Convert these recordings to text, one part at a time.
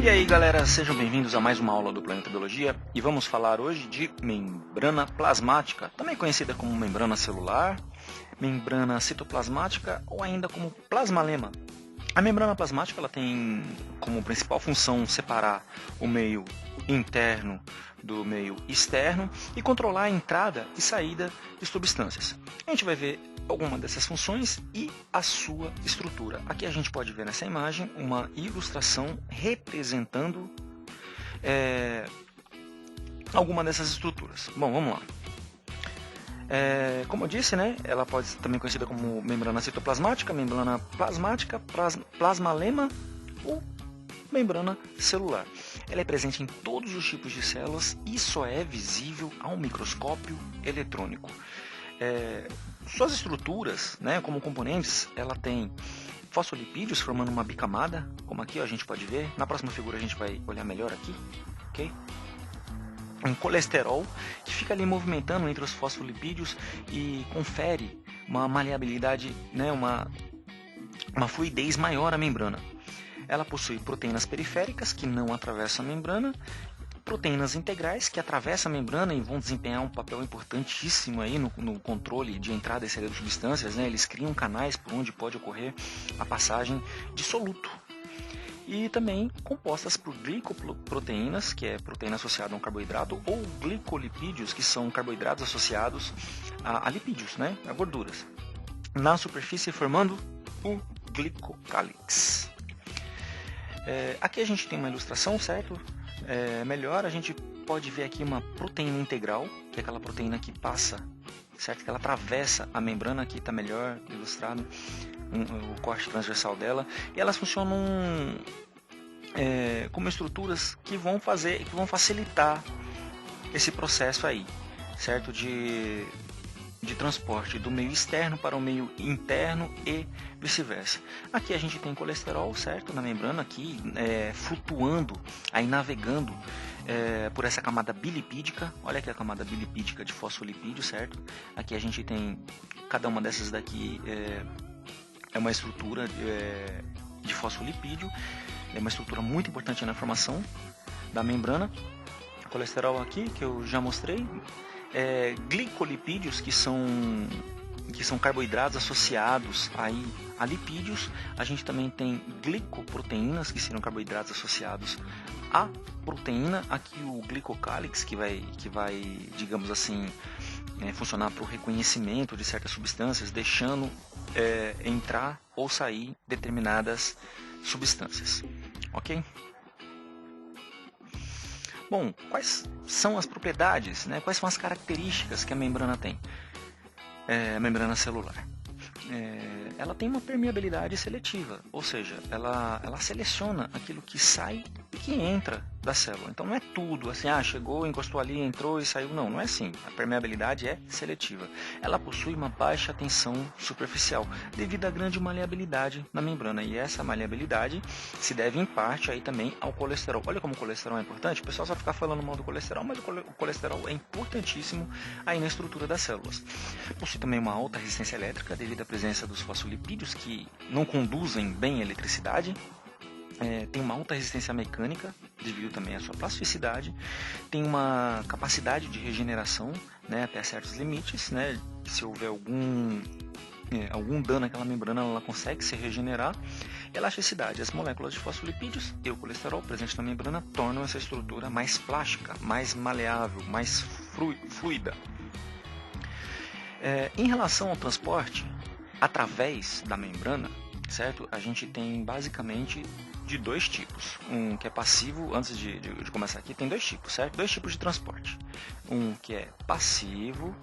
E aí galera, sejam bem-vindos a mais uma aula do Planeta Biologia e vamos falar hoje de membrana plasmática, também conhecida como membrana celular, membrana citoplasmática ou ainda como plasmalema. A membrana plasmática ela tem como principal função separar o meio interno do meio externo e controlar a entrada e saída de substâncias. A gente vai ver alguma dessas funções e a sua estrutura. Aqui a gente pode ver nessa imagem uma ilustração representando alguma dessas estruturas. Bom, vamos lá. Como eu disse, né, ela pode ser também conhecida como membrana citoplasmática, membrana plasmática, plasmalema ou membrana celular. Ela é presente em todos os tipos de células e só é visível ao microscópio eletrônico. Suas estruturas, né, como componentes, ela tem fosfolipídios formando uma bicamada, como aqui ó, a gente pode ver. Na próxima figura a gente vai olhar melhor aqui, ok? Um colesterol que fica ali movimentando entre os fosfolipídios e confere uma maleabilidade, né, uma fluidez maior à membrana. Ela possui proteínas periféricas que não atravessam a membrana, proteínas integrais que atravessam a membrana e vão desempenhar um papel importantíssimo aí no controle de entrada e saída de substâncias, né? Eles criam canais por onde pode ocorrer a passagem de soluto. E também compostas por glicoproteínas, que é proteína associada a um carboidrato, ou glicolipídios, que são carboidratos associados a lipídios, né? A gorduras. Na superfície formando o glicocálix. Aqui a gente tem uma ilustração, certo? Melhor, a gente pode ver aqui uma proteína integral, que é aquela proteína que passa, certo? Que ela atravessa a membrana, aqui está melhor ilustrado o corte transversal dela, e elas funcionam como estruturas que vão facilitar esse processo aí, certo? De transporte do meio externo para o meio interno e vice-versa. Aqui a gente tem colesterol, certo, na membrana, aqui flutuando, aí navegando por essa camada bilipídica. Olha aqui a camada bilipídica de fosfolipídio, certo? Aqui a gente tem, cada uma dessas daqui é uma estrutura de fosfolipídio, é uma estrutura muito importante na formação da membrana. Colesterol aqui, que eu já mostrei. Glicolipídios, que são carboidratos associados aí a lipídios. A gente também tem glicoproteínas, que seriam carboidratos associados à proteína. Aqui o glicocálix, que vai, digamos assim, funcionar para o reconhecimento de certas substâncias, deixando entrar ou sair determinadas substâncias, ok? Bom, quais são as propriedades, né? Quais são as características que a membrana tem? A membrana celular. Ela tem uma permeabilidade seletiva, ou seja, ela seleciona aquilo que sai e que entra da célula. Então não é tudo assim, chegou, encostou ali, entrou e saiu. Não é assim. A permeabilidade é seletiva. Ela possui uma baixa tensão superficial devido à grande maleabilidade na membrana. E essa maleabilidade se deve em parte aí também ao colesterol. Olha como o colesterol é importante. O pessoal só fica falando mal do colesterol, mas o colesterol é importantíssimo aí na estrutura das células. Possui também uma alta resistência elétrica devido à presença dos fosfolipídios que não conduzem bem a eletricidade. Tem uma alta resistência mecânica devido também à sua plasticidade, tem uma capacidade de regeneração, né, até certos limites, né, se houver algum dano àquela membrana ela consegue se regenerar. Elasticidade, as moléculas de fosfolipídios e o colesterol presentes na membrana tornam essa estrutura mais plástica, mais maleável, mais fluida. Em relação ao transporte através da membrana, certo? A gente tem basicamente de dois tipos. Um que é passivo, antes de começar aqui, tem dois tipos, certo? Dois tipos de transporte. Um que é passivo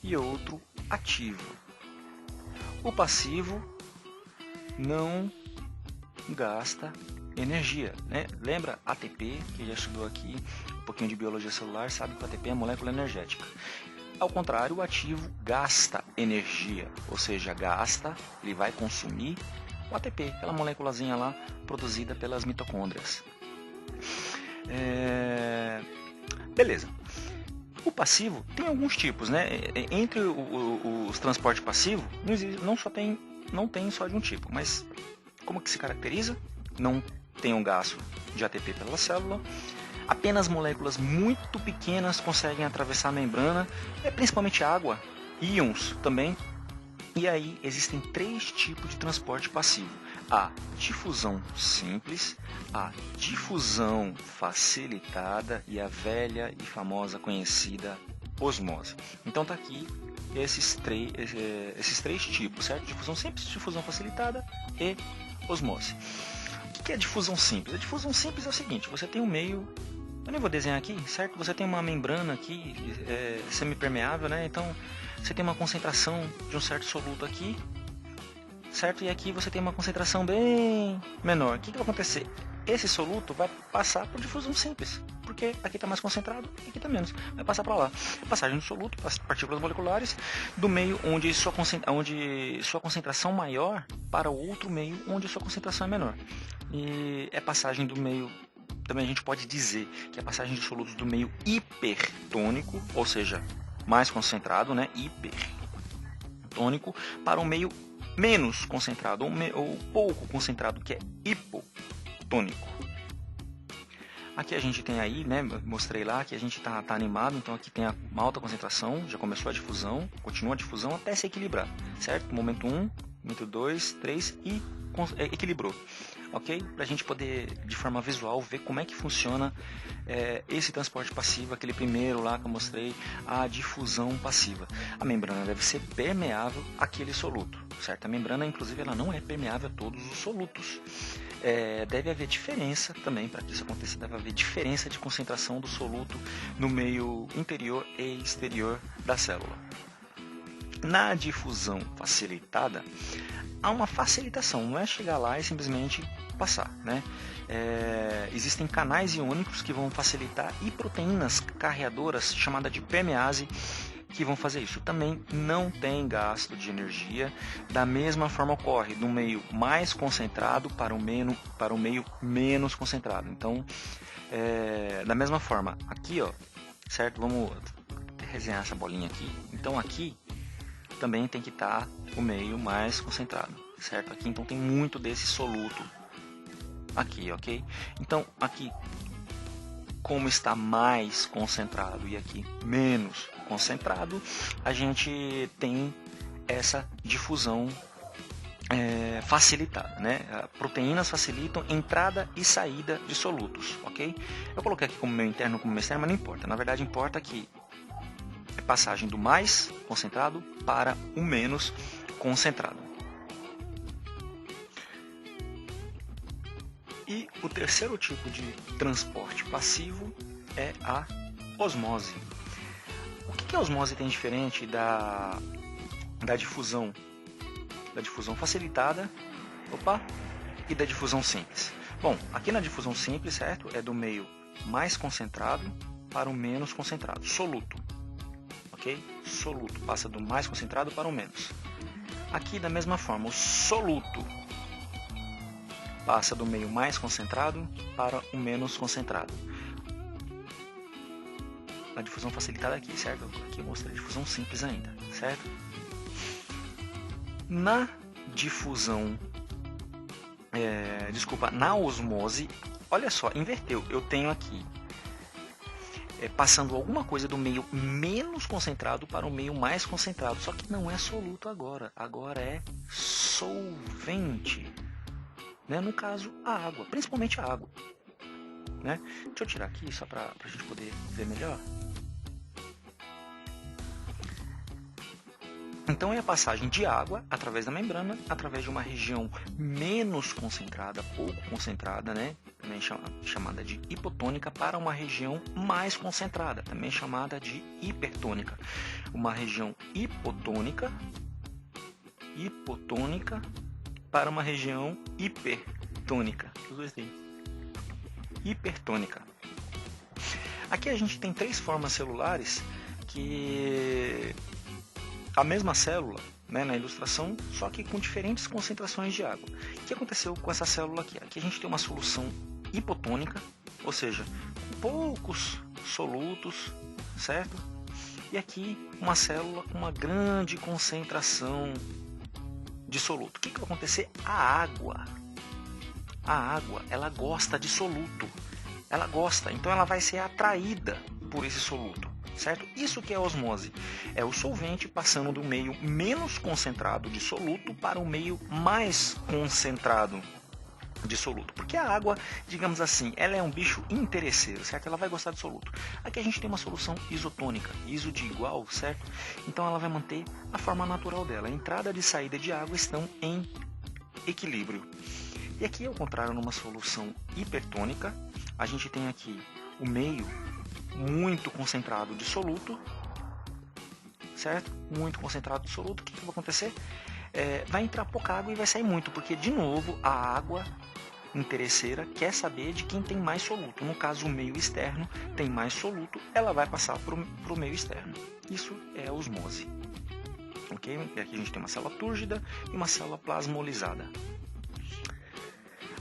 e outro ativo. O passivo não gasta energia, né? Lembra ATP, que já estudou aqui um pouquinho de biologia celular, sabe que o ATP é molécula energética. Ao contrário, o ativo gasta energia, ou seja, ele vai consumir o ATP, aquela moléculazinha lá produzida pelas mitocôndrias. Beleza. O passivo tem alguns tipos, né? Entre os transportes passivos, não tem só de um tipo, mas como que se caracteriza? Não tem um gasto de ATP pela célula. Apenas moléculas muito pequenas conseguem atravessar a membrana, principalmente água, íons também. E aí existem 3 tipos de transporte passivo: a difusão simples, a difusão facilitada e a velha e famosa conhecida osmose. Então tá aqui esses três tipos, certo? Difusão simples, difusão facilitada e osmose. O que é difusão simples? A difusão simples é o seguinte: você tem um meio, eu nem vou desenhar aqui, certo? Você tem uma membrana aqui semipermeável, né? Então você tem uma concentração de um certo soluto aqui, certo? E aqui você tem uma concentração bem menor. O que vai acontecer? Esse soluto vai passar por difusão simples, porque aqui está mais concentrado e aqui está menos. Vai passar para lá. A passagem do soluto, partículas moleculares, do meio onde sua concentração maior para o outro meio onde sua concentração é menor. E é passagem do meio, também a gente pode dizer que é a passagem de solutos do meio hipertônico, ou seja, mais concentrado, né? Hipertônico, para o meio menos concentrado, ou pouco concentrado, que é hipotônico. Aqui a gente tem aí, né, mostrei lá que a gente tá animado, então aqui tem uma alta concentração, já começou a difusão, continua a difusão até se equilibrar, certo? Momento 1, momento 2, 3 e equilibrou, ok? Para a gente poder, de forma visual, ver como é que funciona esse transporte passivo, aquele primeiro lá que eu mostrei, a difusão passiva. A membrana deve ser permeável àquele soluto, certo? A membrana, inclusive, ela não é permeável a todos os solutos. Deve haver diferença também, para que isso aconteça, deve haver diferença de concentração do soluto no meio interior e exterior da célula. Na difusão facilitada, há uma facilitação, não é chegar lá e simplesmente passar, né? Existem canais iônicos que vão facilitar e proteínas carreadoras, chamada de permease, que vão fazer isso. Também não tem gasto de energia, da mesma forma ocorre do meio mais concentrado para o meio menos concentrado. Então, da mesma forma, aqui, ó, certo? Vamos resenhar essa bolinha aqui. Então aqui também tem que estar o meio mais concentrado, certo? Aqui então tem muito desse soluto aqui, ok? Então aqui, como está mais concentrado e aqui menos concentrado, a gente tem essa difusão facilitada, né? Proteínas facilitam entrada e saída de solutos, ok? Eu coloquei aqui como meio interno, como meio externo, mas não importa. Na verdade importa que é passagem do mais concentrado para o menos concentrado. E o terceiro tipo de transporte passivo é a osmose. O que a osmose tem diferente da difusão facilitada e da difusão simples? Bom, aqui na difusão simples, certo, é do meio mais concentrado para o menos concentrado, soluto. Soluto passa do mais concentrado para o menos. Aqui da mesma forma, o soluto passa do meio mais concentrado para o menos concentrado. A difusão facilitada aqui, certo? Aqui eu mostrei a difusão simples ainda, certo? Na difusão, na osmose, olha só, inverteu. Eu tenho aqui passando alguma coisa do meio menos concentrado para o meio mais concentrado, só que não é soluto agora é solvente, né? No caso a água, principalmente a água, né? Deixa eu tirar aqui só para a gente poder ver melhor. Então é a passagem de água através da membrana, através de uma região menos concentrada, pouco concentrada, né? Também chamada de hipotônica, para uma região mais concentrada, também chamada de hipertônica. Uma região hipotônica para uma região hipertônica. Os dois têm. Hipertônica. Aqui a gente tem 3 formas celulares que a mesma célula, né, na ilustração, só que com diferentes concentrações de água. O que aconteceu com essa célula aqui? Aqui a gente tem uma solução hipotônica, ou seja, com poucos solutos, certo? E aqui uma célula com uma grande concentração de soluto. O que vai acontecer? A água a água, ela gosta de soluto. Ela gosta, então ela vai ser atraída por esse soluto, certo? Isso que é osmose. É o solvente passando do meio menos concentrado de soluto para o meio mais concentrado de soluto. Porque a água, digamos assim, ela é um bicho interesseiro, certo? Ela vai gostar de soluto. Aqui a gente tem uma solução isotônica, iso de igual, certo? Então ela vai manter a forma natural dela. A entrada e saída de água estão em equilíbrio. E aqui, ao contrário, numa solução hipertônica, a gente tem aqui o meio muito concentrado de soluto, certo? Muito concentrado de soluto. O que vai acontecer? Vai entrar pouca água e vai sair muito, porque, de novo, a água interesseira quer saber de quem tem mais soluto. No caso, o meio externo tem mais soluto, ela vai passar para o meio externo. Isso é a osmose. Okay? E aqui a gente tem uma célula túrgida e uma célula plasmolizada.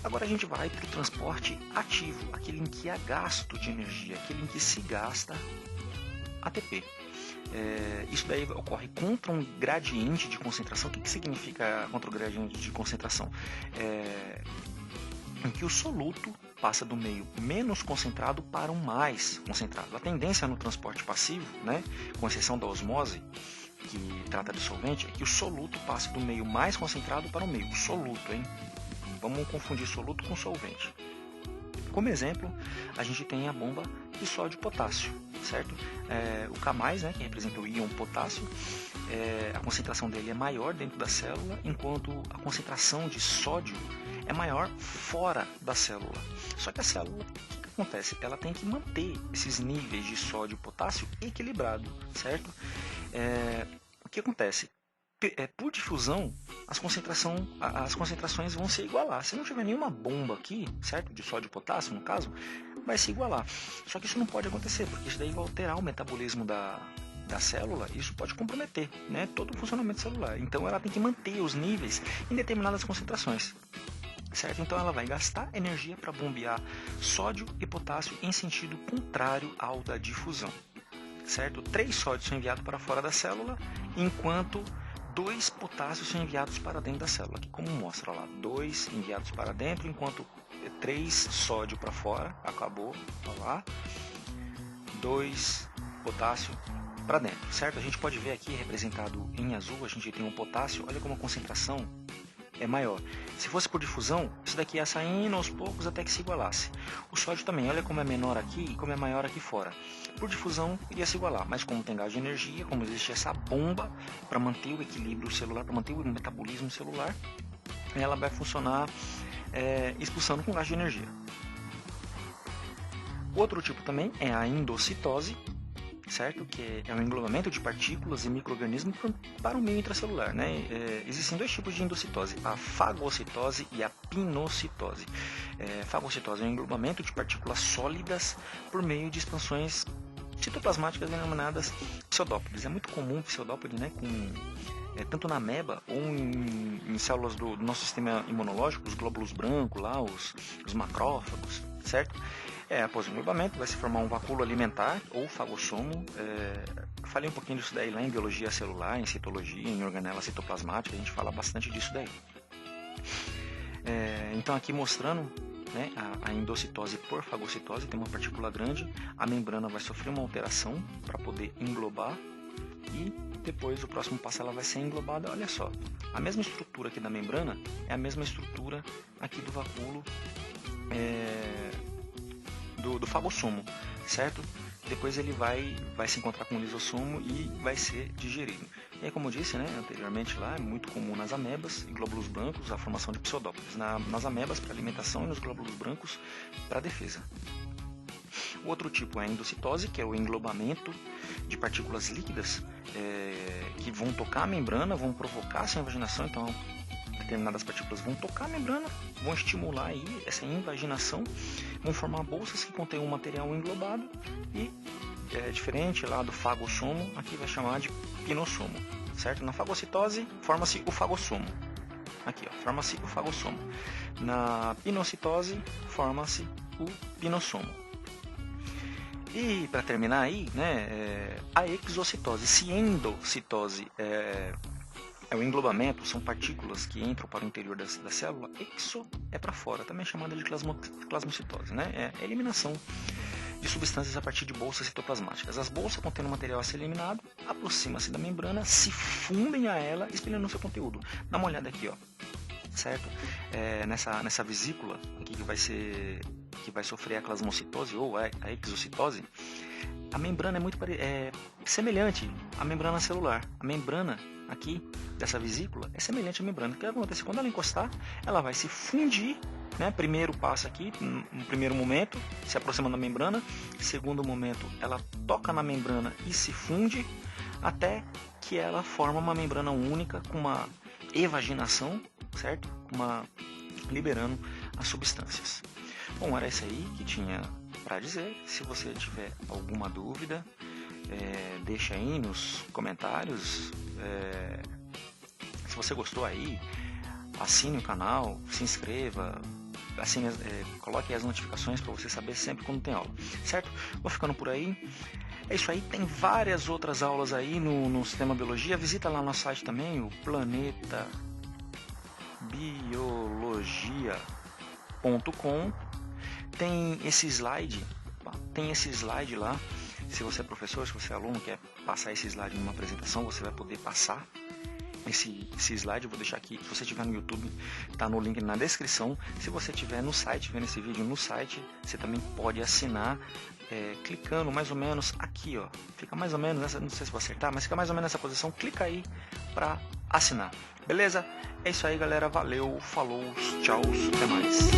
Agora a gente vai para o transporte ativo, aquele em que há gasto de energia, aquele em que se gasta ATP. Isso daí ocorre contra um gradiente de concentração. O que significa contra o gradiente de concentração? Em que o soluto passa do meio menos concentrado para o mais concentrado. A tendência no transporte passivo, né, com exceção da osmose, que trata de solvente, é que o soluto passe do meio mais concentrado para o meio. O soluto, hein? Vamos confundir soluto com solvente. Como exemplo, a gente tem a bomba de sódio e potássio, certo? O K+, né, que representa o íon potássio, a concentração dele é maior dentro da célula, enquanto a concentração de sódio é maior fora da célula. Só que a célula, o que acontece? Ela tem que manter esses níveis de sódio e potássio equilibrados, certo? O que acontece? Por difusão, as concentrações vão se igualar. Se não tiver nenhuma bomba aqui, certo? De sódio e potássio, no caso, vai se igualar. Só que isso não pode acontecer, porque isso daí vai alterar o metabolismo da célula, e isso pode comprometer, né, todo o funcionamento celular. Então ela tem que manter os níveis em determinadas concentrações, certo? Então ela vai gastar energia para bombear sódio e potássio em sentido contrário ao da difusão, certo? 3 sódios são enviados para fora da célula, enquanto 2 potássios são enviados para dentro da célula, aqui como mostra lá, 2 enviados para dentro, enquanto 3 sódio para fora, acabou, lá, 2 potássio para dentro, certo? A gente pode ver aqui representado em azul, a gente tem um potássio, olha como a concentração é maior. Se fosse por difusão, isso daqui ia saindo aos poucos até que se igualasse. O sódio também, olha como é menor aqui e como é maior aqui fora. Por difusão, iria se igualar, mas como tem gás de energia, como existe essa bomba para manter o equilíbrio celular, para manter o metabolismo celular, ela vai funcionar expulsando com gás de energia. Outro tipo também é a endocitose, certo? Que é um englobamento de partículas e micro-organismos para o meio intracelular, né? Existem 2 tipos de endocitose, a fagocitose e a pinocitose. Fagocitose é um englobamento de partículas sólidas por meio de expansões citoplasmáticas denominadas pseudópodes. É muito comum pseudópode, né, tanto na ameba ou em células do nosso sistema imunológico, os glóbulos brancos, lá, os macrófagos, certo? Após o englobamento vai se formar um vacúolo alimentar ou fagossomo. Falei um pouquinho disso daí lá em biologia celular, em citologia, em organela citoplasmática, a gente fala bastante disso daí. Então aqui mostrando, né, a endocitose por fagocitose, tem uma partícula grande, a membrana vai sofrer uma alteração para poder englobar e depois o próximo passo ela vai ser englobada. Olha só, a mesma estrutura aqui da membrana é a mesma estrutura aqui do vacúolo do fagossomo, certo? Depois ele vai se encontrar com o lisossomo e vai ser digerido. E aí, como eu disse, né, anteriormente lá, é muito comum nas amebas e glóbulos brancos a formação de pseudópodes. Nas amebas para alimentação e nos glóbulos brancos para defesa. O outro tipo é a endocitose, que é o englobamento de partículas líquidas que vão tocar a membrana, vão provocar essa invaginação. Então, determinadas partículas vão tocar a membrana, vão estimular aí essa invaginação, vão formar bolsas que contêm um material englobado e diferente lá do fagossomo, aqui vai chamar de pinossomo, certo? Na fagocitose forma-se o fagossomo, aqui ó, forma-se o fagossomo. Na pinocitose forma-se o pinossomo. E para terminar aí, né, a exocitose. Se endocitose é o englobamento, são partículas que entram para o interior da célula. Exo é para fora, também é chamada de plasmocitose, né? É a eliminação de substâncias a partir de bolsas citoplasmáticas. As bolsas contendo material a ser eliminado, aproximam-se da membrana, se fundem a ela, espelhando o seu conteúdo. Dá uma olhada aqui, ó, certo? Nessa vesícula aqui que vai sofrer a plasmocitose ou a exocitose, a membrana é muito semelhante à membrana celular. A membrana aqui dessa vesícula é semelhante à membrana. O que acontece? Quando ela encostar, ela vai se fundir, né? Primeiro passo aqui, no primeiro momento, se aproximando da membrana. Segundo momento, ela toca na membrana e se funde, até que ela forma uma membrana única com uma evaginação, certo? Liberando as substâncias. Bom, era isso aí que tinha para dizer. Se você tiver alguma dúvida, deixa aí nos comentários. Se você gostou aí, assine o canal, se inscreva, coloque as notificações para você saber sempre quando tem aula, certo? Vou ficando por aí. É isso aí, tem várias outras aulas aí no Sistema Biologia. Visita lá no nosso site também, o planetabiologia.com. Tem esse slide lá. Se você é professor, se você é aluno, quer passar esse slide numa apresentação, você vai poder passar esse slide. Eu vou deixar aqui, se você estiver no YouTube, está no link na descrição. Se você estiver no site, vendo esse vídeo no site, você também pode assinar, clicando mais ou menos aqui, ó. Fica mais ou menos nessa, não sei se vou acertar, mas fica mais ou menos nessa posição. Clica aí para assinar. Beleza? É isso aí, galera. Valeu, falou, tchau, até mais.